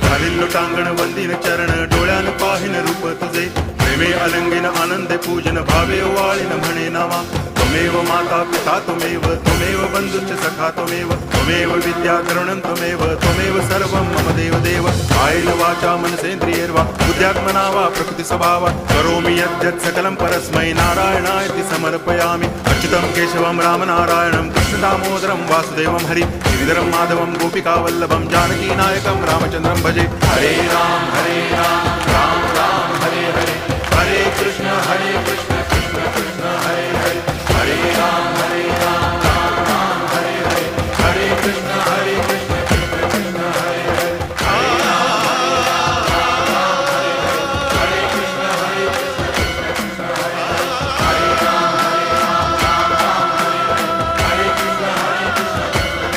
घालील लोटांगण वंदीन चरण डोळ्यान पाहिन रूप तुझे प्रेमे अलंगिन आनंद पूजन भावे वाळीन म्हणे नावा त्वमेव माता पिता त्वमेव बंधुश्च सखा त्वमेव विद्या करुणं त्वमेव सर्वं मम देव कायेन वाचा मनसेन्द्रियैर्वा बुद्ध्यात्मना वा प्रकृति स्वभावा करोमि यद्यत् सकलं परस्मै नारायणायति समर्पयामि अच्युतं केशवं रामनारायणं कृष्णदामोदरं वासुदेवं हरि गिरिधरं माधवं गोपिकावल्लभं जानकीनायकं रामचन्द्रं भजे हरे राम राम राम हरे हरे हरे कृष्ण